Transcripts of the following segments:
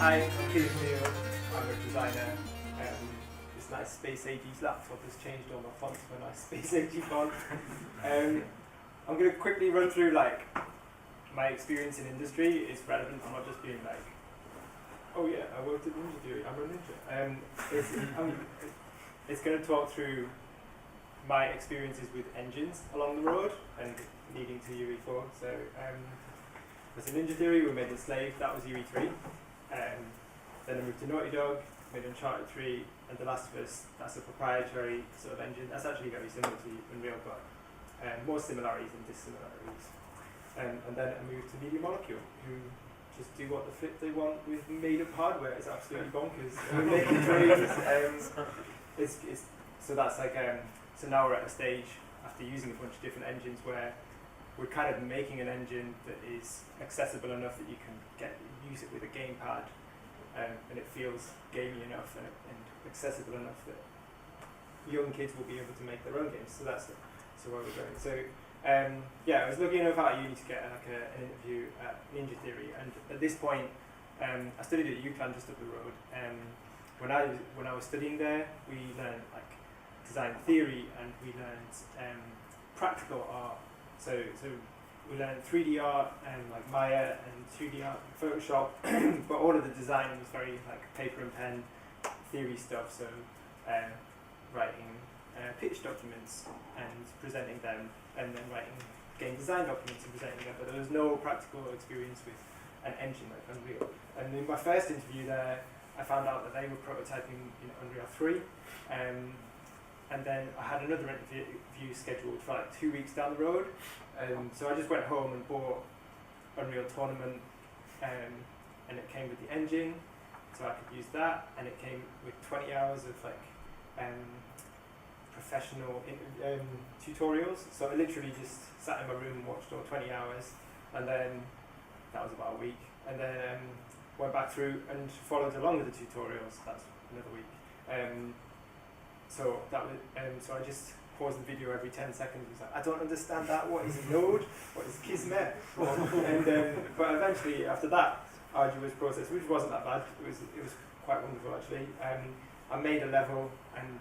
Hi, I'm Peter Neal. I'm a designer. This nice Space Ages laptop has changed all my fonts for a nice Space Ages font. I'm going to quickly run through my experience in industry. It's relevant. I'm not just being like, oh yeah, I worked at Ninja Theory. I'm a ninja. It's going to talk through my experiences with engines along the road and leading to UE4. So as a Ninja Theory, we made Enslaved. That was UE3. Then I moved to Naughty Dog, made Uncharted 3, and The Last of Us. That's a proprietary sort of engine. That's actually very similar to Unreal, but more similarities than dissimilarities. And then I moved to Media Molecule, who just do what the flip they want with made-up hardware. It's absolutely bonkers. We're making dreams. So that's so now we're at a stage after using a bunch of different engines where we're kind of making an engine that is accessible enough that you can use it with a gamepad, and it feels gamey enough and accessible enough that young kids will be able to make their own games. So that's where we're going. So I was lucky enough out of uni to get an interview at Ninja Theory, and at this point I studied at UCLan just up the road. When I was studying there, we learned design theory and we learned practical art. So we learned 3D art and Maya and 2D art and Photoshop, but all of the design was very paper and pen theory stuff. So writing pitch documents and presenting them, and then writing game design documents and presenting them. But there was no practical experience with an engine like Unreal. And in my first interview there, I found out that they were prototyping in Unreal 3. And then I had another interview scheduled for 2 weeks down the road. So I just went home and bought Unreal Tournament, and it came with the engine, so I could use that, and it came with 20 hours of professional tutorials. So I literally just sat in my room and watched all 20 hours, and then that was about a week, and then went back through and followed along with the tutorials. That's another week. So I just paused the video every 10 seconds. It was I don't understand that. What is Node? What is Kismet? But eventually, after that arduous process, which wasn't that bad, it was quite wonderful actually. I made a level, and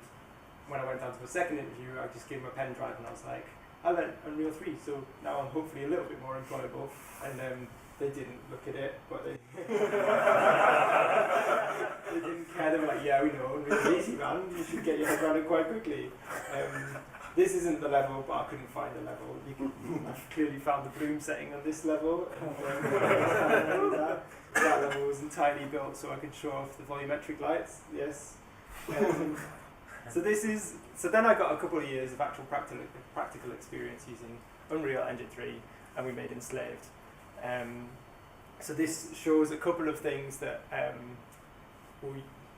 when I went down to the second interview, I just gave them a pen drive, and I was like, I learned Unreal 3, so now I'm hopefully a little bit more employable. And they didn't look at it, but they they didn't care. They were like, yeah, we know, Unreal's easy, man. You should get your head around it quite quickly. This isn't the level, but I couldn't find the level. I've clearly found the bloom setting on this level. And, that level was entirely built so I could show off the volumetric lights. Yes. So then I got a couple of years of actual practical experience using Unreal Engine 3, and we made Enslaved. So this shows a couple of things that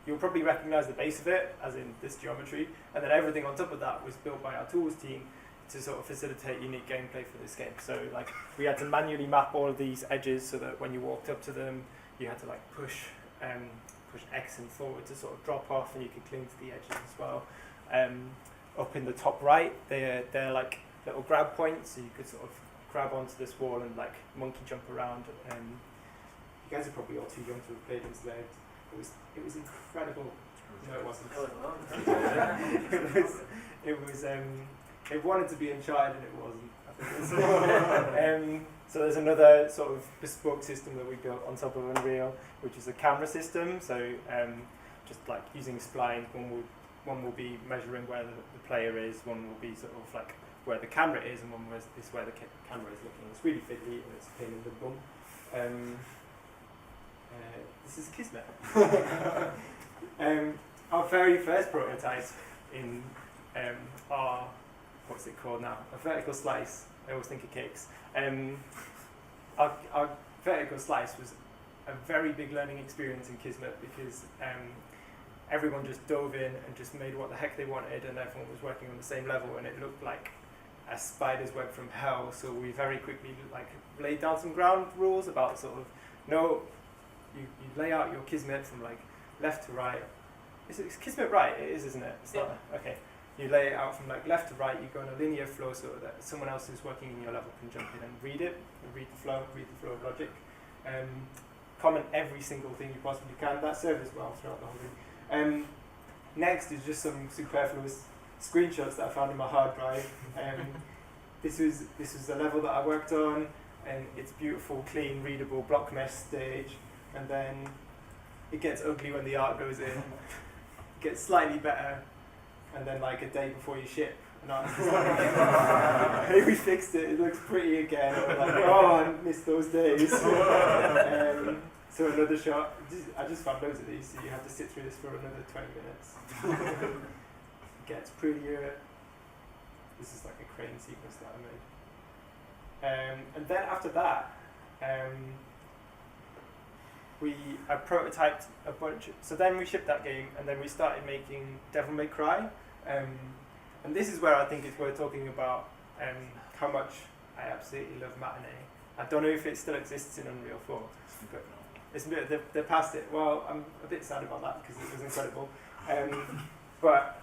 you'll probably recognise the base of it, as in this geometry, and then everything on top of that was built by our tools team to sort of facilitate unique gameplay for this game. So we had to manually map all of these edges so that when you walked up to them, you had to push X and forward to sort of drop off, and you could cling to the edges as well. Up in the top right, they're little grab points, so you could sort of grab onto this wall and monkey jump around. You guys are probably all too young to have played Enslaved. It was incredible. No, it wasn't. It wanted to be Uncharted and it wasn't. So there's another sort of bespoke system that we built on top of Unreal, which is a camera system. So just using splines, one will be measuring where the player is, one will be sort of where the camera is, and one is where the camera is looking. It's really fiddly and it's a pain in the bum. This is Kismet. Our very first prototype in our, what's it called now? A vertical slice. I always think of cakes. Our vertical slice was a very big learning experience in Kismet because everyone just dove in and just made what the heck they wanted, and everyone was working on the same level, and it looked like a spider's web from hell. So we very quickly laid down some ground rules about sort of you lay out your Kismet from left to right. Is it Kismet right? It is, isn't it? It's not. Okay. You lay it out from left to right. You go in a linear flow so that someone else who's working in your level can jump in and read it, read the flow of logic. comment every single thing you possibly can. That served us well throughout the whole thing. Next is just some superfluous screenshots that I found in my hard drive. This was the level that I worked on, and it's beautiful, clean, readable block mesh stage, and then it gets ugly when the art goes in. It gets slightly better, and then like a day before you ship, an artist is like, hey, we fixed it, it looks pretty again. I'm like, oh, I missed those days. So another shot, I just found loads of these, so you have to sit through this for another 20 minutes. It gets prettier. This is like a crane sequence that I made. And then after that, I prototyped a bunch. So then we shipped that game, and then we started making Devil May Cry. And this is where I think it's worth talking about how much I absolutely love Matinee. I don't know if it still exists in Unreal 4, but it's a bit, they're past it. Well, I'm a bit sad about that because it was incredible. But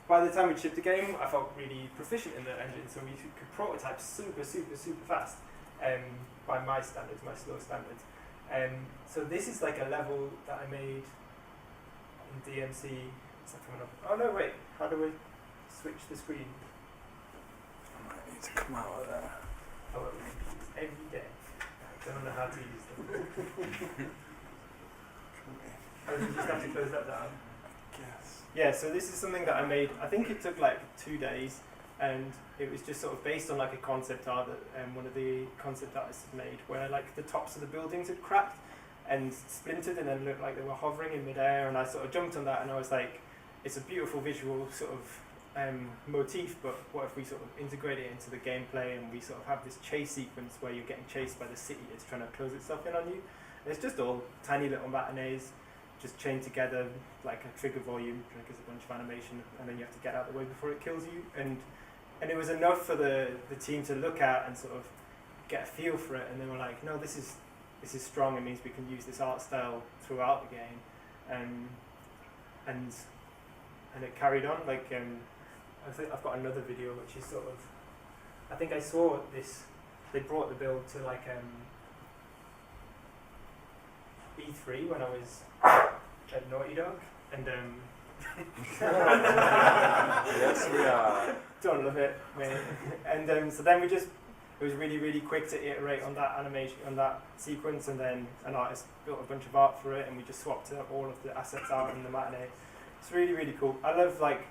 by the time we shipped the game, I felt really proficient in the engine, so we could prototype super fast by my standards, my slow standards. So this is like a level that I made in DMC. Is that coming up? Oh no, wait. How do we switch the screen? I might need to come out of there. Oh, well, we can use every day. I don't know how to use them. Oh, you just have to close that down. Yes. Yeah, so this is something that I made, I think it took like 2 days, and it was just sort of based on like a concept art that one of the concept artists had made, where like the tops of the buildings had cracked and splintered and then looked like they were hovering in midair, and I sort of jumped on that and I was like, it's a beautiful visual sort of motif, but what if we sort of integrate it into the gameplay and we sort of have this chase sequence where you're getting chased by the city, it's trying to close itself in on you. And it's just all tiny little matinees just chained together like a trigger volume, triggers a bunch of animation, and then you have to get out of the way before it kills you. And it was enough for the team to look at and sort of get a feel for it, and they were like, no, this is strong, it means we can use this art style throughout the game. And it carried on, like I think I've got another video which is sort of, I think I saw this, they brought the build to like E3 when I was at Naughty Dog, and Yes, we are. don't love it, mate. And so then it was really quick to iterate on that animation, on that sequence, and then an artist built a bunch of art for it, and we just swapped out all of the assets out in the Matinee. It's really cool. I love like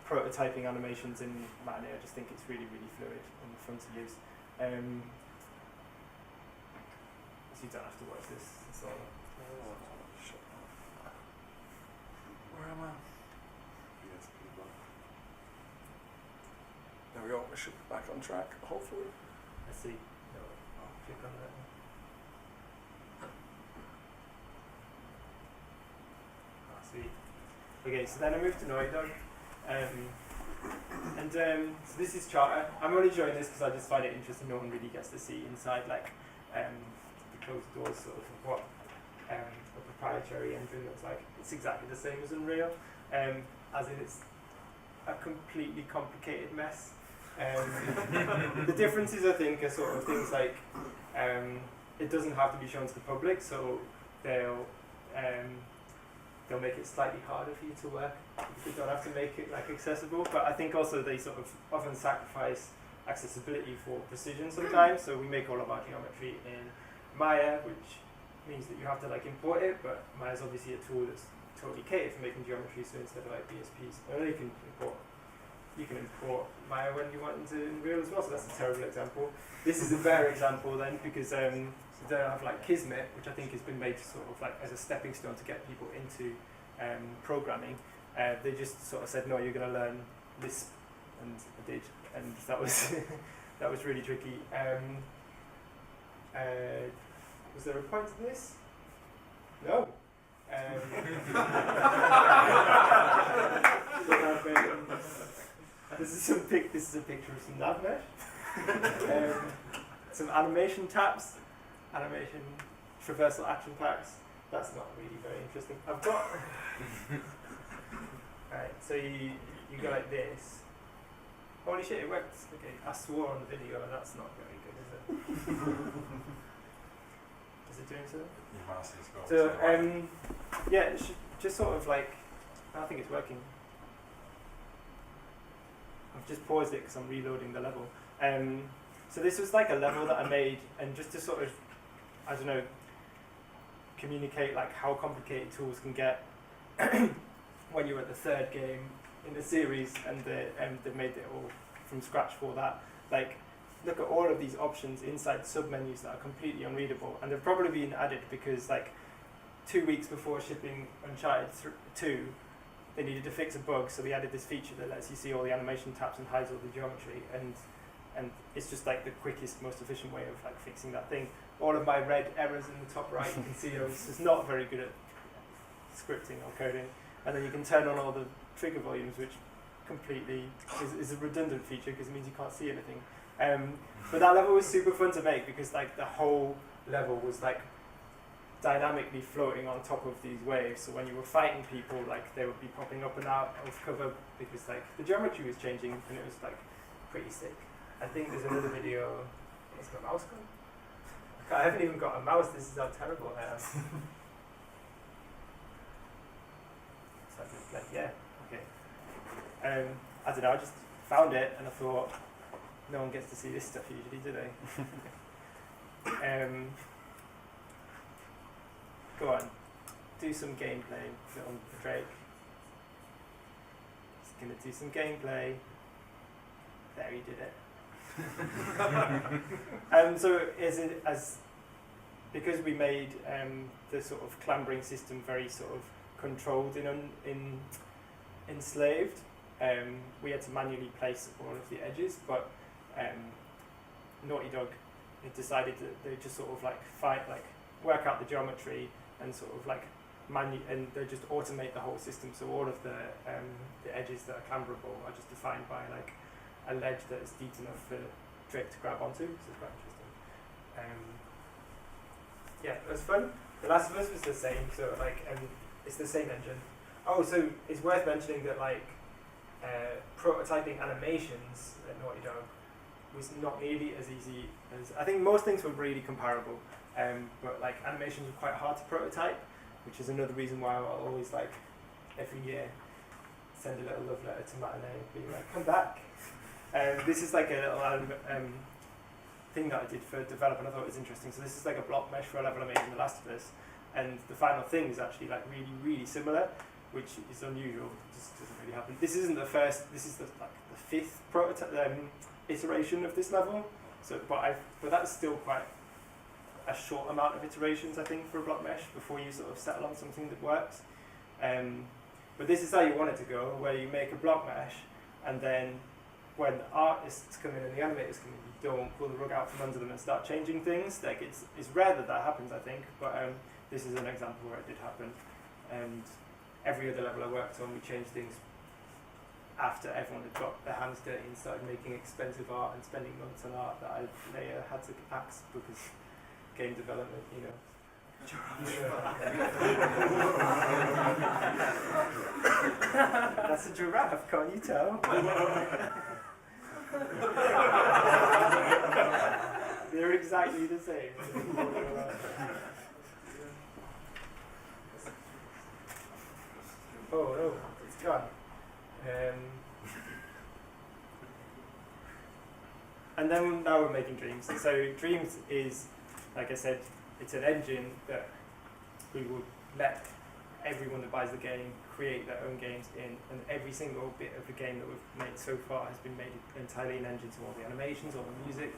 prototyping animations in Matinee. I just think it's really fluid and fun to use. So you don't have to watch this. It's all. Where am I? There we go. We should be back on track, hopefully. Let's see. No, I'll click on that. Sweet. Okay, so then I moved to Naughty Dog. So this is Charter. I'm only showing this because I just find it interesting. No one really gets to see inside, like the closed doors sort of what a proprietary engine looks like. It's exactly the same as Unreal, as in it's a completely complicated mess. The differences, I think, are sort of things like it doesn't have to be shown to the public, so they'll make it slightly harder for you to work. You don't have to make it like accessible, but I think also they sort of often sacrifice accessibility for precision sometimes. So we make all of our geometry in Maya, which means that you have to like import it, but Maya is obviously a tool that's totally catered for making geometry. So instead of like BSPs, you can import Maya when you want into Unreal as well. So that's a terrible example. This is a better example then, because they have like Kismet, which I think has been made sort of like as a stepping stone to get people into programming. They just sort of said, no, you're going to learn Lisp, and I did, and that was that was really tricky. Was there a point to this? No. This is a picture of some nav mesh. Some animation taps, animation traversal action packs. That's not really very interesting. I've got. Alright, so you go like this. Holy shit, it works. Okay, I swore on the video, and that's not very good, is it? Is it doing so? Your mouse is going So, to the right. yeah, it should just sort of like, I think it's working. I've just paused it because I'm reloading the level. So this was like a level that I made, and just to sort of, I don't know, communicate like how complicated tools can get when you're at the third game in the series, and they've made it all from scratch for that. Like, look at all of these options inside submenus that are completely unreadable, and they've probably been added because like 2 weeks before shipping Uncharted 2, they needed to fix a bug, so they added this feature that lets you see all the animation taps and hides all the geometry, and it's just like the quickest, most efficient way of like fixing that thing. All of my red errors in the top right, you can see I was just not very good at scripting or coding, and then you can turn on all the trigger volumes, which completely is a redundant feature because it means you can't see anything. But that level was super fun to make because like the whole level was like dynamically floating on top of these waves, so when you were fighting people, like they would be popping up and out of cover because like the geometry was changing, and it was like pretty sick. I think there's another video. What's my mouse gone? I haven't even got a mouse. This is how terrible I am. So I just like, yeah, okay. I don't know. I just found it and I thought, no one gets to see this stuff usually, do they? Go on, do some gameplay, little Drake. Just gonna do some gameplay. There, he did it. So because we made the sort of clambering system very sort of controlled in enslaved, we had to manually place all of the edges, but Naughty Dog had decided that they just sort of like work out the geometry and sort of like and they just automate the whole system, so all of the edges that are clamberable are just defined by like a ledge that is deep enough for Drake to grab onto, so it's quite interesting. Yeah, it was fun. The Last of Us was the same, so like it's the same engine. Oh, so it's worth mentioning that like prototyping animations at Naughty Dog was not nearly as easy as, I think most things were really comparable, but like animations were quite hard to prototype, which is another reason why I'll always like every year send a little love letter to Matinee being like, come back. This is like a little thing that I did for development I thought was interesting. So this is like a block mesh for a level I made in The Last of Us, and the final thing is actually like really, really similar, which is unusual. It just doesn't really happen. This isn't the first. This is the fifth iteration of this level. So, but that's still quite a short amount of iterations, I think, for a block mesh before you sort of settle on something that works. But this is how you want it to go, where you make a block mesh, and then when the artists come in and the animators come in, you don't pull the rug out from under them and start changing things. Like it's rare that happens, I think, but this is an example where it did happen. And every other level I worked on, we changed things after everyone had got their hands dirty and started making expensive art and spending months on art that I later had to axe because game development, you know. That's a giraffe, can't you tell? They're exactly the same. Oh no, it's gone. And then now we're making Dreams. So Dreams is, like I said, it's an engine that we will let everyone that buys the game create their own games in, and every single bit of the game that we've made so far has been made entirely in engine, so all the animations, all the music,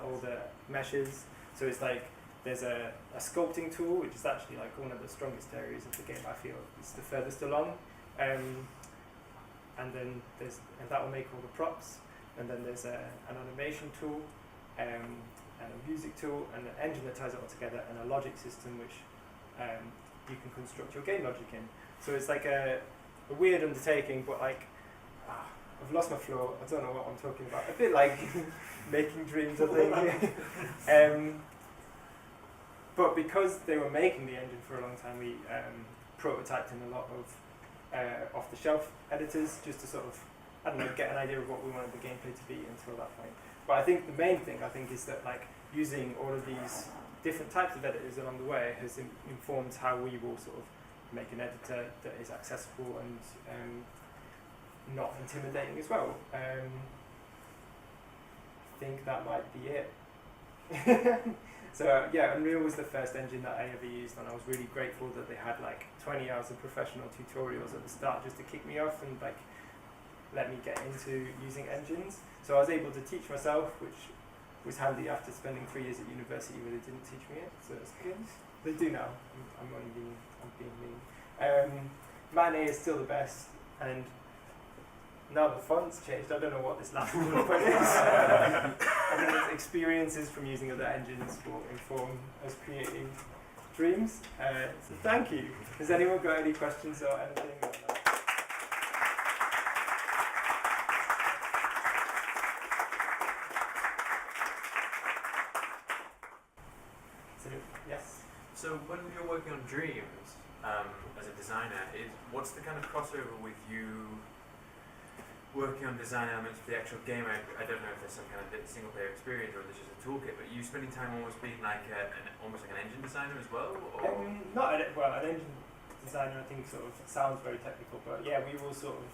all the meshes. So it's like there's a sculpting tool, which is actually like one of the strongest areas of the game, I feel. It's the furthest along. And then that will make all the props, and then there's an animation tool, and a music tool, and an engine that ties it all together, and a logic system which you can construct your game logic in. So it's like a weird undertaking, but like I've lost my flow. I don't know what I'm talking about. A bit like making Dreams, I think. But because they were making the engine for a long time, we prototyped in a lot of off-the-shelf editors just to sort of, I don't know, get an idea of what we wanted the gameplay to be until that point. But I think the main thing, is that like using all of these different types of editors along the way has informed how we will sort of make an editor that is accessible and not intimidating as well. I think that might be it. So yeah, Unreal was the first engine that I ever used, and I was really grateful that they had like 20 hours of professional tutorials at the start just to kick me off and like let me get into using engines. So I was able to teach myself, which was handy after spending 3 years at university where they didn't teach me it. So it's good. They do now. I'm being mean. Matinee is still the best, and now the font's changed. I don't know what this last bullet point is. I think it's experiences from using other engines will inform us creating dreams. So thank you. Has anyone got any questions or anything on that? So, yes? So when you're working on dreams as a designer, what's the kind of crossover with you working on design elements for the actual game? I don't know if there's some kind of single player experience or there's just a toolkit, but you spending time almost being like almost like an engine designer as well? Or? Not an engine designer I think sort of sounds very technical, but yeah, we will sort of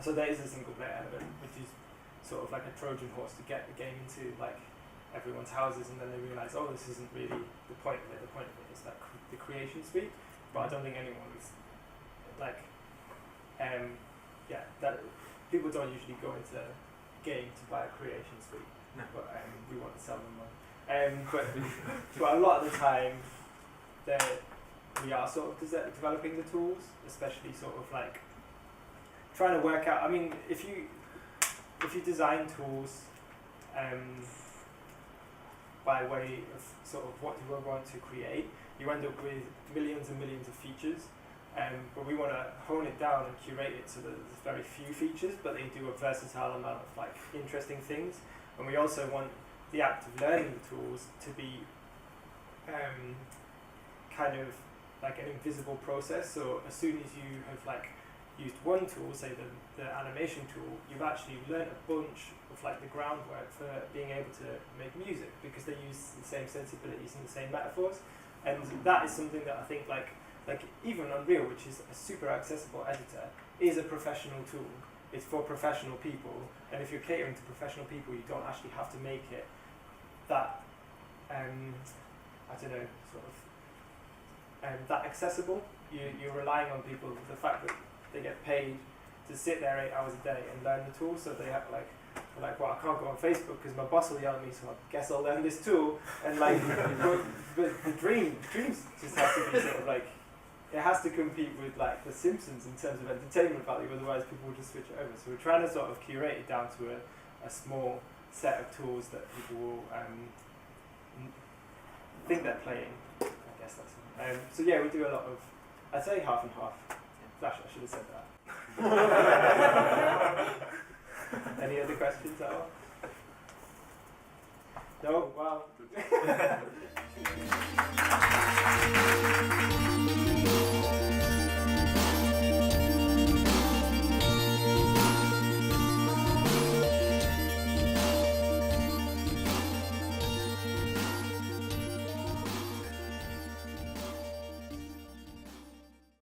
so there is a single player element which is sort of like a Trojan horse to get the game into like everyone's houses, and then they realise, oh, this isn't really the point of it. The point of it is that the creation suite. But I don't think anyone's like that people don't usually go into a game to buy a creation suite. No. But we want to sell them one. But a lot of the time we are sort of developing the tools, especially sort of like trying to work out. I mean, if you design tools by way of sort of what you want to create, you end up with millions and millions of features. But we want to hone it down and curate it so that there's very few features, but they do a versatile amount of like interesting things. And we also want the act of learning the tools to be kind of like an invisible process. So as soon as you have like used one tool, say the animation tool, you've actually learned a bunch of like the groundwork for being able to make music, because they use the same sensibilities and the same metaphors. And that is something that I think like even Unreal, which is a super accessible editor, is a professional tool. It's for professional people, and if you're catering to professional people, you don't actually have to make it that I don't know, sort of that accessible. You're relying on people, the fact that they get paid to sit there 8 hours a day and learn the tool, so they have like, well, I can't go on Facebook because my boss will yell at me, so I guess I'll learn this tool. And like, but the dreams just have to be sort of like, it has to compete with like The Simpsons in terms of entertainment value, otherwise people will just switch it over. So we're trying to sort of curate it down to a small set of tools that people will think they're playing. I guess that's so yeah, we do a lot of, I'd say half and half. Flash, I should have said that. Any other questions at all? No? Well.